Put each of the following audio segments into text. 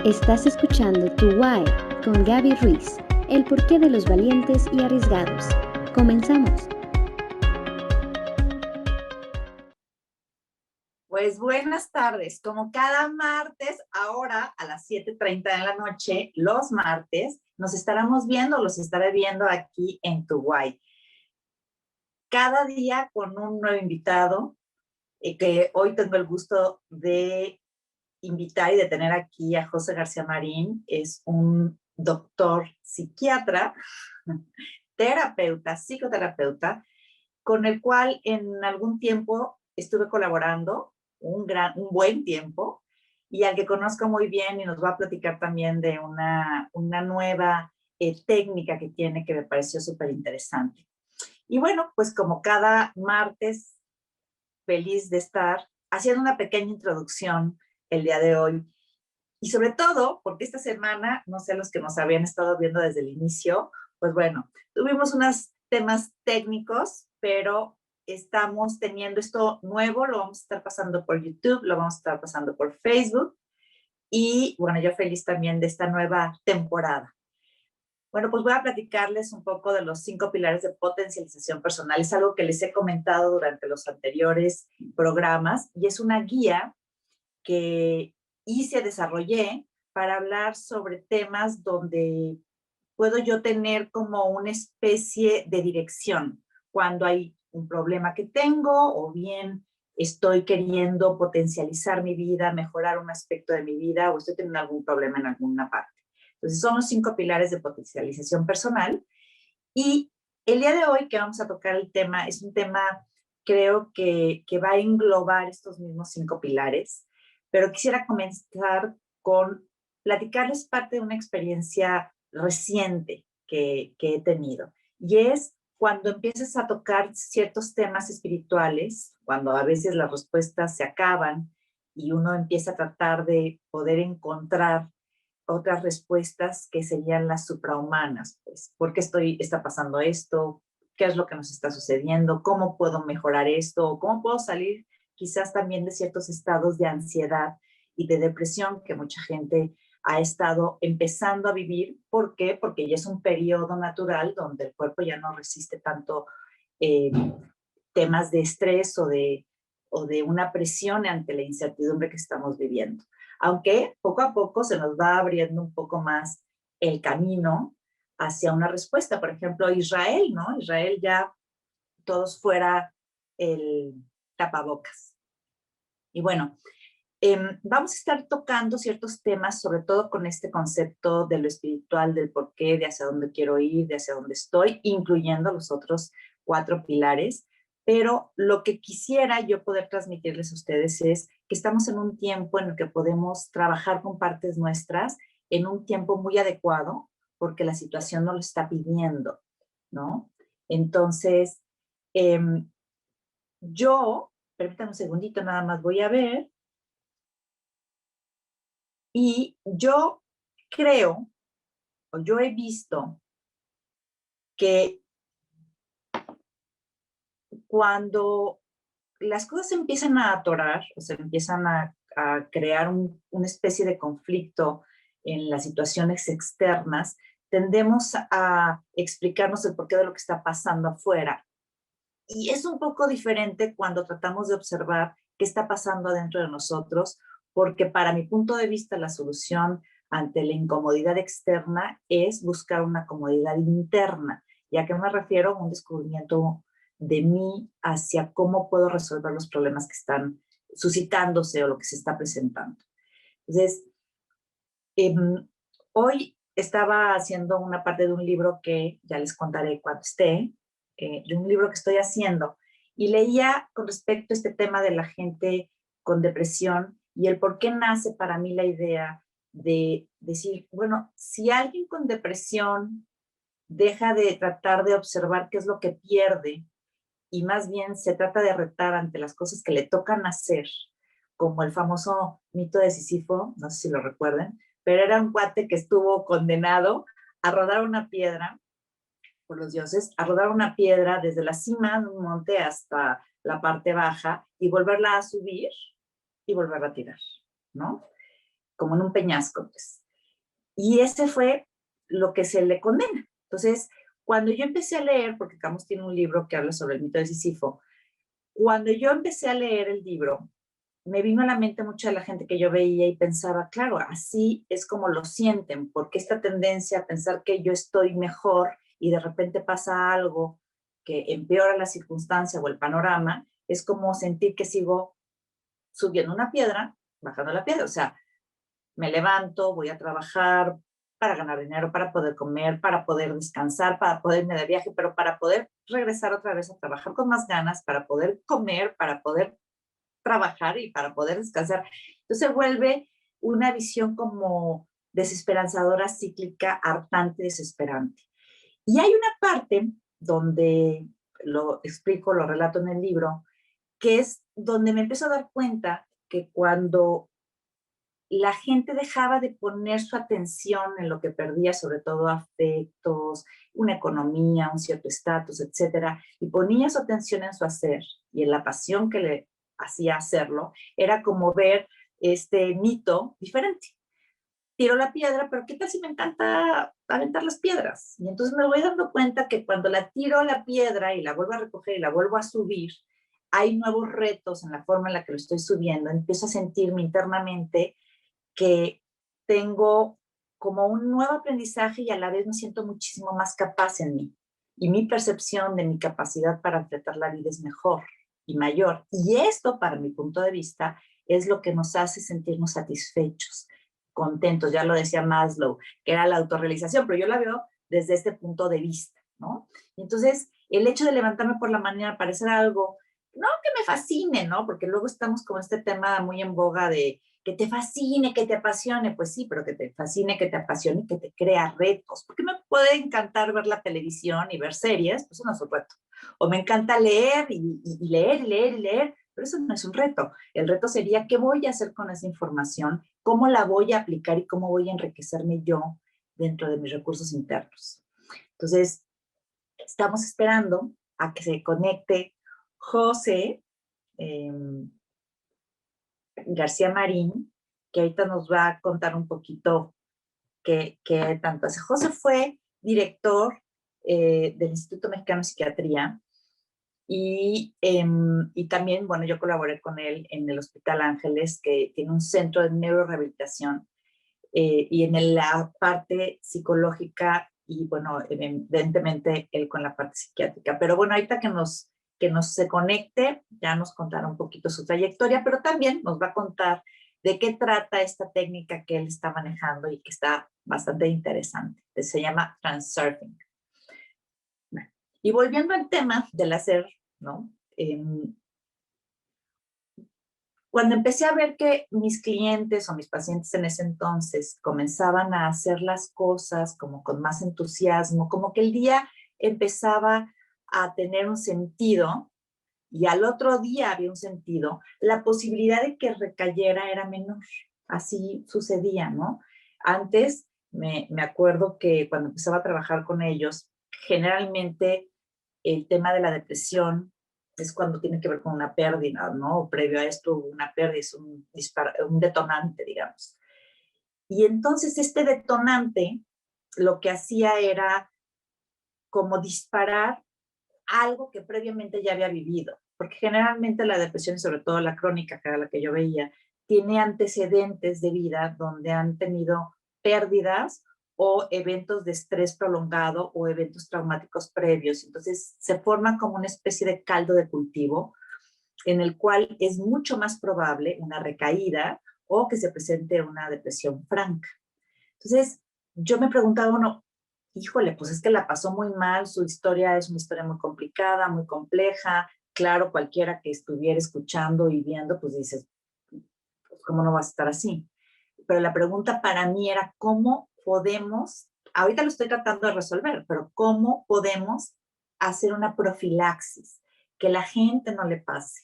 Estás escuchando Tu Why con Gaby Ruiz, el porqué de los valientes y arriesgados. Comenzamos. Pues buenas tardes, como cada martes, ahora a las 7:30 de la noche, los martes, los estaré viendo aquí en Tu Why. Cada día con un nuevo invitado, que hoy tengo el gusto de invitar y de tener aquí a José García Marín. Es un doctor psiquiatra, terapeuta, psicoterapeuta, con el cual en algún tiempo estuve colaborando, un buen tiempo, y al que conozco muy bien y nos va a platicar también de una nueva técnica que tiene que me pareció súper interesante. Y bueno, pues como cada martes, feliz de estar haciendo una pequeña introducción el día de hoy. Y sobre todo, porque esta semana, no sé, los que nos habían estado viendo desde el inicio, pues bueno, tuvimos unos temas técnicos, pero estamos teniendo esto nuevo, lo vamos a estar pasando por YouTube, lo vamos a estar pasando por Facebook, y bueno, yo feliz también de esta nueva temporada. Bueno, pues voy a platicarles un poco de los 5 pilares de potencialización personal. Es algo que les he comentado durante los anteriores programas y es una guía que desarrollé para hablar sobre temas donde puedo yo tener como una especie de dirección cuando hay un problema que tengo o bien estoy queriendo potencializar mi vida, mejorar un aspecto de mi vida o estoy teniendo algún problema en alguna parte. Entonces son los 5 pilares de potencialización personal y el día de hoy que vamos a tocar el tema es un tema creo que va a englobar estos mismos 5 pilares, pero quisiera comenzar con platicarles parte de una experiencia reciente que he tenido. Y es cuando empiezas a tocar ciertos temas espirituales, cuando a veces las respuestas se acaban y uno empieza a tratar de poder encontrar otras respuestas que serían las suprahumanas, pues, ¿por qué está pasando esto? ¿Qué es lo que nos está sucediendo? ¿Cómo puedo mejorar esto? ¿Cómo puedo salir quizás también de ciertos estados de ansiedad y de depresión que mucha gente ha estado empezando a vivir? ¿Por qué? Porque ya es un periodo natural donde el cuerpo ya no resiste tanto eh, temas de estrés o de una presión ante la incertidumbre que estamos viviendo. Aunque poco a poco se nos va abriendo un poco más el camino hacia una respuesta. Por ejemplo, Israel, ¿no? Israel ya todos fuera el tapabocas. Y bueno, vamos a estar tocando ciertos temas, sobre todo con este concepto de lo espiritual, del por qué, de hacia dónde quiero ir, de hacia dónde estoy, incluyendo los otros 4 pilares. Pero lo que quisiera yo poder transmitirles a ustedes es que estamos en un tiempo en el que podemos trabajar con partes nuestras en un tiempo muy adecuado, porque la situación nos lo está pidiendo, ¿no? Entonces, eh, permítanme un segundito, nada más voy a ver. Y yo creo, o yo he visto que cuando las cosas se empiezan a atorar o se empiezan a crear una especie de conflicto en las situaciones externas, tendemos a explicarnos el porqué de lo que está pasando afuera. Y es un poco diferente cuando tratamos de observar qué está pasando adentro de nosotros, porque para mi punto de vista la solución ante la incomodidad externa es buscar una comodidad interna. ¿Y a qué me refiero? Un descubrimiento de mí hacia cómo puedo resolver los problemas que están suscitándose o lo que se está presentando. Entonces, eh, hoy estaba haciendo una parte de un libro que ya les contaré cuando esté, de un libro que estoy haciendo, y leía con respecto a este tema de la gente con depresión y el por qué nace para mí la idea de decir, bueno, si alguien con depresión deja de tratar de observar qué es lo que pierde y más bien se trata de retar ante las cosas que le tocan hacer, como el famoso mito de Sísifo, no sé si lo recuerden, pero era un cuate que estuvo condenado a rodar una piedra, por los dioses, a rodar una piedra desde la cima de un monte hasta la parte baja y volverla a subir y volverla a tirar, ¿no? como en un peñasco, pues. Y ese fue lo que se le condena. Entonces, cuando yo empecé a leer, porque Camus tiene un libro que habla sobre el mito de Sísifo, cuando yo empecé a leer el libro, me vino a la mente mucha de la gente que yo veía y pensaba, claro, así es como lo sienten, porque esta tendencia a pensar que yo estoy mejor y de repente pasa algo que empeora la circunstancia o el panorama, es como sentir que sigo subiendo una piedra, bajando la piedra. O sea, me levanto, voy a trabajar para ganar dinero, para poder comer, para poder descansar, para poder irme de viaje, pero para poder regresar otra vez a trabajar con más ganas, para poder comer, para poder trabajar y para poder descansar. Entonces se vuelve una visión como desesperanzadora, cíclica, hartante, desesperante. Y hay una parte donde lo explico, lo relato en el libro, que es donde me empiezo a dar cuenta que cuando la gente dejaba de poner su atención en lo que perdía, sobre todo afectos, una economía, un cierto estatus, etcétera, y ponía su atención en su hacer y en la pasión que le hacía hacerlo, era como ver este mito diferente. Tiro la piedra, pero ¿qué tal si me encanta aventar las piedras? Y entonces me voy dando cuenta que cuando la tiro la piedra y la vuelvo a recoger y la vuelvo a subir, hay nuevos retos en la forma en la que lo estoy subiendo. Empiezo a sentirme internamente que tengo como un nuevo aprendizaje y a la vez me siento muchísimo más capaz en mí. Y mi percepción de mi capacidad para enfrentar la vida es mejor y mayor. Y esto, para mi punto de vista, es lo que nos hace sentirnos satisfechos, contentos. Ya lo decía Maslow, que era la autorrealización, pero yo la veo desde este punto de vista, ¿no? Y entonces, el hecho de levantarme por la mañana parece algo, no que me fascine, ¿no? Porque luego estamos con este tema muy en boga de que te fascine, que te apasione, pues sí, pero que te fascine, que te apasione y que te crea retos. Porque me puede encantar ver la televisión y ver series, pues eso no es un reto. O me encanta leer y leer y leer y leer, pero eso no es un reto. El reto sería qué voy a hacer con esa información, cómo la voy a aplicar y cómo voy a enriquecerme yo dentro de mis recursos internos. Entonces, estamos esperando a que se conecte José, eh, García Marín, que ahorita nos va a contar un poquito qué tanto hace. José fue director del Instituto Mexicano de Psiquiatría y también, bueno, yo colaboré con él en el Hospital Ángeles, que tiene un centro de neurorehabilitación y en la parte psicológica y, bueno, evidentemente él con la parte psiquiátrica. Pero bueno, ahorita que nos se conecte, ya nos contará un poquito su trayectoria, pero también nos va a contar de qué trata esta técnica que él está manejando y que está bastante interesante, que se llama Transurfing. Bueno, y volviendo al tema del hacer, ¿no? Cuando empecé a ver que mis clientes o mis pacientes en ese entonces comenzaban a hacer las cosas como con más entusiasmo, como que el día empezaba a tener un sentido y al otro día había un sentido, la posibilidad de que recayera era menor. Así sucedía, ¿no? Antes me acuerdo que cuando empezaba a trabajar con ellos, generalmente el tema de la depresión es cuando tiene que ver con una pérdida, ¿no? O previo a esto, una pérdida es un detonante, digamos. Y entonces este detonante lo que hacía era como disparar algo que previamente ya había vivido, porque generalmente la depresión, sobre todo la crónica, que era la que yo veía, tiene antecedentes de vida donde han tenido pérdidas o eventos de estrés prolongado o eventos traumáticos previos. Entonces se forma como una especie de caldo de cultivo en el cual es mucho más probable una recaída o que se presente una depresión franca. Entonces yo me preguntaba, bueno, híjole, pues es que la pasó muy mal, su historia es una historia muy complicada, muy compleja. Claro, cualquiera que estuviera escuchando y viendo, pues dices, pues, ¿cómo no va a estar así? Pero la pregunta para mí era, ¿cómo podemos, ahorita lo estoy tratando de resolver, pero cómo podemos hacer una profilaxis, que la gente no le pase?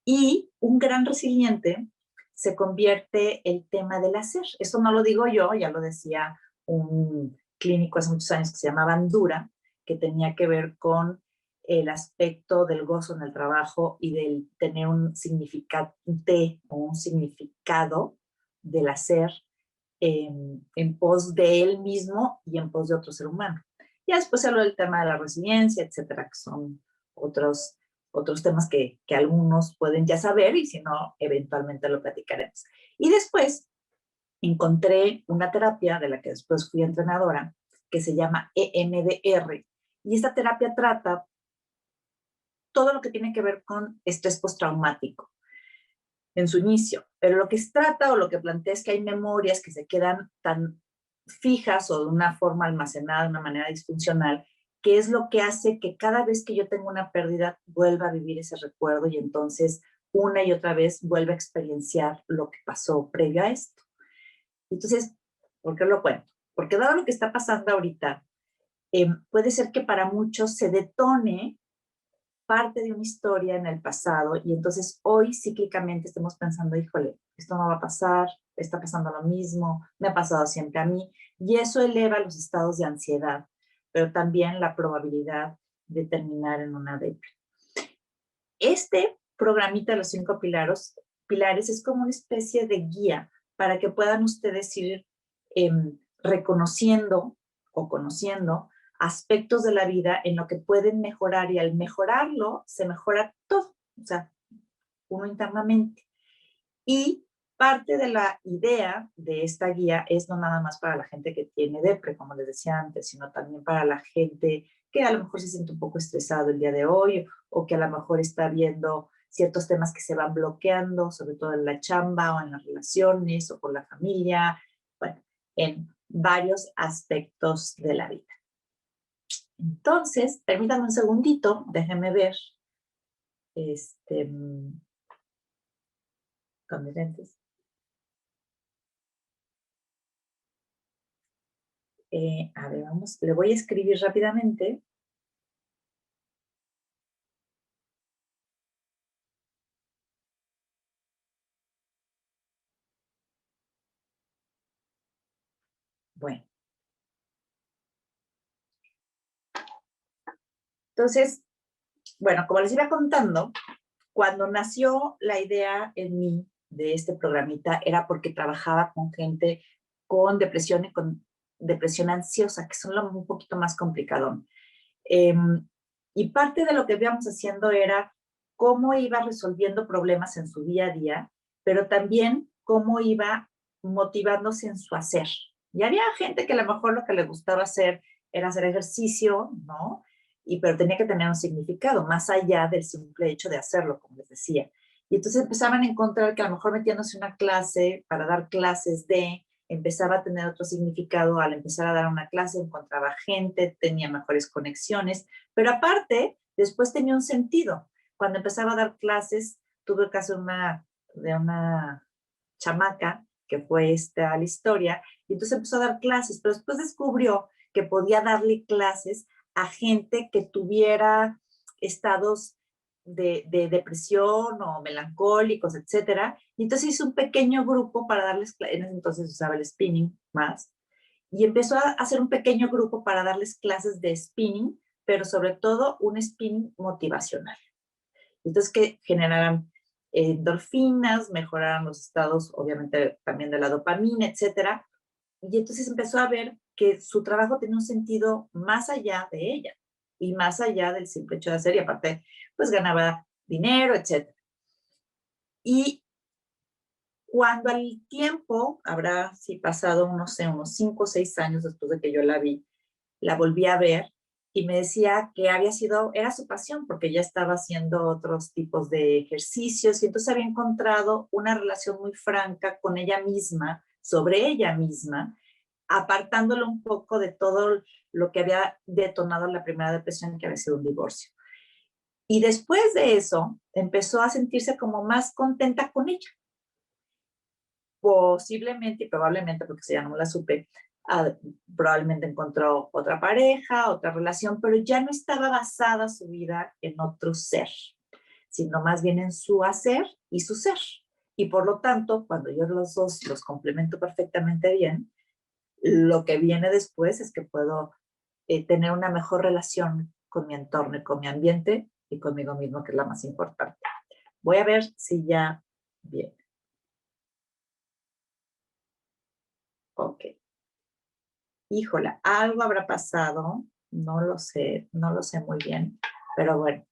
Y un gran resiliente se convierte el tema del hacer. Eso no lo digo yo, ya lo decía un clínico hace muchos años que se llamaba Andura, que tenía que ver con el aspecto del gozo en el trabajo y del tener un significante o un significado del hacer en pos de él mismo y en pos de otro ser humano. Ya después se habló del tema de la resiliencia, etcétera, que son otros temas que algunos pueden ya saber y si no, eventualmente lo platicaremos. Y después encontré una terapia de la que después fui entrenadora que se llama EMDR y esta terapia trata todo lo que tiene que ver con estrés postraumático en su inicio, pero lo que se trata o lo que plantea es que hay memorias que se quedan tan fijas o de una forma almacenada de una manera disfuncional, que es lo que hace que cada vez que yo tengo una pérdida vuelva a vivir ese recuerdo y entonces una y otra vez vuelva a experienciar lo que pasó previo a esto. Entonces, ¿por qué lo cuento? Porque dado lo que está pasando ahorita, puede ser que para muchos se detone parte de una historia en el pasado y entonces hoy cíclicamente estemos pensando, híjole, esto no va a pasar, está pasando lo mismo, me ha pasado siempre a mí y eso eleva los estados de ansiedad, pero también la probabilidad de terminar en una depresión. Este programita de los 5 pilares es como una especie de guía para que puedan ustedes ir reconociendo o conociendo aspectos de la vida en lo que pueden mejorar y al mejorarlo se mejora todo, o sea, uno internamente. Y parte de la idea de esta guía es no nada más para la gente que tiene depre, como les decía antes, sino también para la gente que a lo mejor se siente un poco estresado el día de hoy o que a lo mejor está viendo ciertos temas que se van bloqueando, sobre todo en la chamba o en las relaciones o con la familia, bueno, en varios aspectos de la vida. Entonces, permítanme un segundito, déjenme ver. Con mis lentes. A ver, vamos, le voy a escribir rápidamente. Bueno. Entonces, bueno, como les iba contando, cuando nació la idea en mí de este programita era porque trabajaba con gente con depresión y con depresión ansiosa, que son un poquito más complicado. Y parte de lo que íbamos haciendo era cómo iba resolviendo problemas en su día a día, pero también cómo iba motivándose en su hacer. Y había gente que a lo mejor lo que le gustaba hacer era hacer ejercicio, ¿no? Pero tenía que tener un significado, más allá del simple hecho de hacerlo, como les decía. Y entonces empezaban a encontrar que a lo mejor metiéndose una clase para dar clases empezaba a tener otro significado, al empezar a dar una clase encontraba gente, tenía mejores conexiones, pero aparte, después tenía un sentido. Cuando empezaba a dar clases, tuve el caso de una chamaca que fue a la historia, y entonces empezó a dar clases, pero después descubrió que podía darle clases a gente que tuviera estados de depresión o melancólicos, etcétera. Y entonces hizo un pequeño grupo para darles, en ese entonces usaba el spinning más, y empezó a hacer un pequeño grupo para darles clases de spinning, pero sobre todo un spinning motivacional. Entonces que generaran endorfinas, mejoraran los estados, obviamente también de la dopamina, etcétera. Y entonces empezó a ver que su trabajo tenía un sentido más allá de ella y más allá del simple hecho de hacer, y aparte, pues ganaba dinero, etcétera. Y cuando al tiempo, habrá sí pasado, no sé, unos 5 o 6 años después de que yo la vi, la volví a ver y me decía que era su pasión porque ya estaba haciendo otros tipos de ejercicios y entonces había encontrado una relación muy franca con ella misma, sobre ella misma, apartándolo un poco de todo lo que había detonado la primera depresión, que había sido un divorcio. Y después de eso, empezó a sentirse como más contenta con ella. Posiblemente y probablemente, porque si ya no la supe, probablemente encontró otra pareja, otra relación, pero ya no estaba basada su vida en otro ser, sino más bien en su hacer y su ser. Y por lo tanto, cuando yo los dos los complemento perfectamente bien, lo que viene después es que puedo tener una mejor relación con mi entorno y con mi ambiente y conmigo mismo, que es la más importante. Voy a ver si ya viene. Ok. Híjola, algo habrá pasado. No lo sé muy bien. Pero bueno.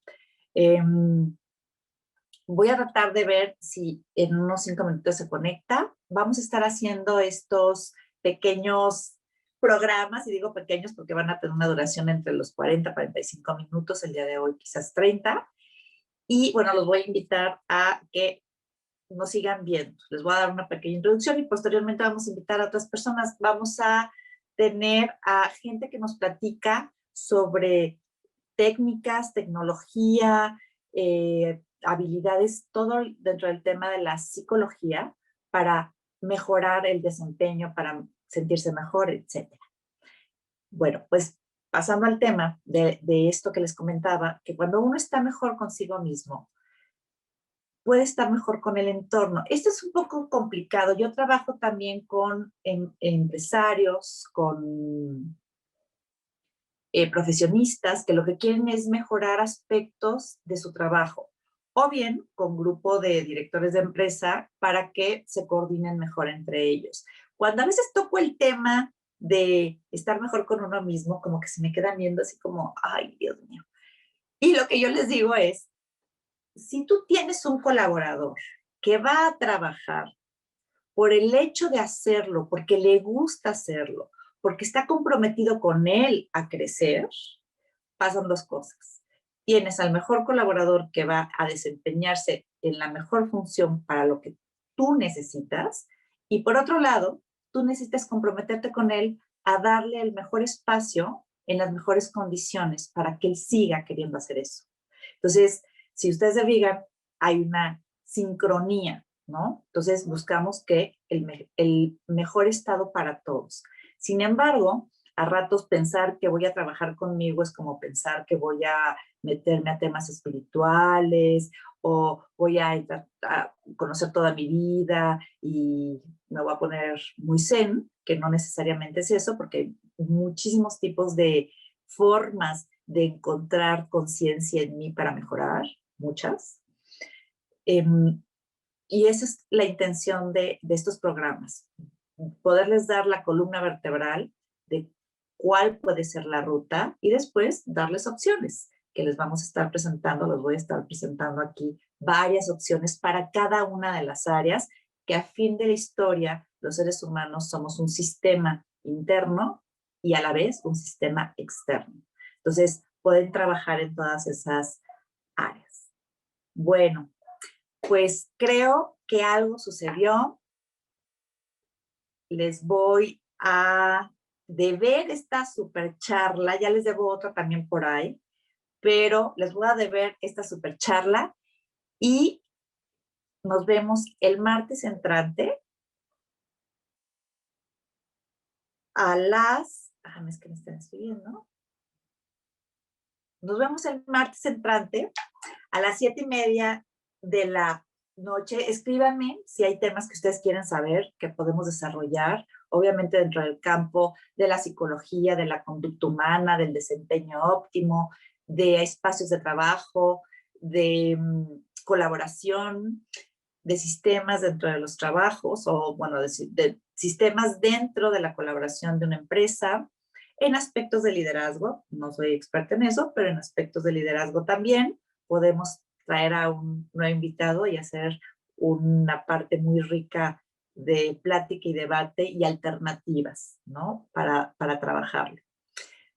Voy a tratar de ver si en unos 5 minutos se conecta. Vamos a estar haciendo estos pequeños programas, y digo pequeños porque van a tener una duración entre los 40 y 45 minutos, el día de hoy quizás 30. Y bueno, los voy a invitar a que nos sigan viendo. Les voy a dar una pequeña introducción y posteriormente vamos a invitar a otras personas. Vamos a tener a gente que nos platica sobre técnicas, tecnología, habilidades, todo dentro del tema de la psicología para mejorar el desempeño, para sentirse mejor, etc. Bueno, pues pasando al tema de esto que les comentaba, que cuando uno está mejor consigo mismo, puede estar mejor con el entorno. Esto es un poco complicado. Yo trabajo también con empresarios, con profesionistas que lo que quieren es mejorar aspectos de su trabajo, o bien con grupo de directores de empresa para que se coordinen mejor entre ellos. Cuando a veces toco el tema de estar mejor con uno mismo, como que se me quedan viendo así como, ay, Dios mío. Y lo que yo les digo es, si tú tienes un colaborador que va a trabajar por el hecho de hacerlo, porque le gusta hacerlo, porque está comprometido con él a crecer, pasan dos cosas. Tienes al mejor colaborador que va a desempeñarse en la mejor función para lo que tú necesitas, y por otro lado, tú necesitas comprometerte con él a darle el mejor espacio en las mejores condiciones para que él siga queriendo hacer eso. Entonces, si ustedes se fijan, hay una sincronía, ¿no? Entonces, buscamos que el mejor estado para todos. Sin embargo, a ratos pensar que voy a trabajar conmigo es como pensar que voy a meterme a temas espirituales o voy a conocer toda mi vida y me voy a poner muy zen, que no necesariamente es eso, porque hay muchísimos tipos de formas de encontrar conciencia en mí para mejorar, muchas. Y esa es la intención de estos programas, poderles dar la columna vertebral de cuál puede ser la ruta y después darles opciones que les vamos a estar presentando, los voy a estar presentando aquí, varias opciones para cada una de las áreas, que a fin de la historia los seres humanos somos un sistema interno y a la vez un sistema externo. Entonces, pueden trabajar en todas esas áreas. Bueno, pues creo que algo sucedió. Les voy a deber esta super charla, ya les debo otra también por ahí, pero les voy a deber esta super charla y nos vemos el martes entrante a las, es que me están escribiendo, nos vemos el martes entrante a las 7:30 de la noche. Escríbanme si hay temas que ustedes quieren saber que podemos desarrollar, obviamente dentro del campo de la psicología, de la conducta humana, del desempeño óptimo, de espacios de trabajo, de colaboración, de sistemas dentro de los trabajos, o bueno, de sistemas dentro de la colaboración de una empresa, en aspectos de liderazgo. No soy experta en eso, pero en aspectos de liderazgo también podemos traer a un nuevo invitado y hacer una parte muy rica de plática y debate y alternativas, ¿no? Para trabajarlo.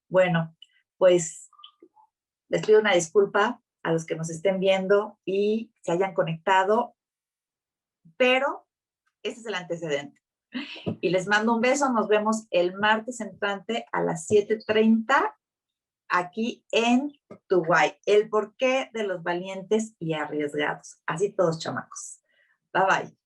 Bueno, pues les pido una disculpa a los que nos estén viendo y se hayan conectado, pero ese es el antecedente. Y les mando un beso. Nos vemos el martes entrante a las 7:30 aquí en Tu Why. El porqué de los valientes y arriesgados. Así todos, chamacos. Bye, bye.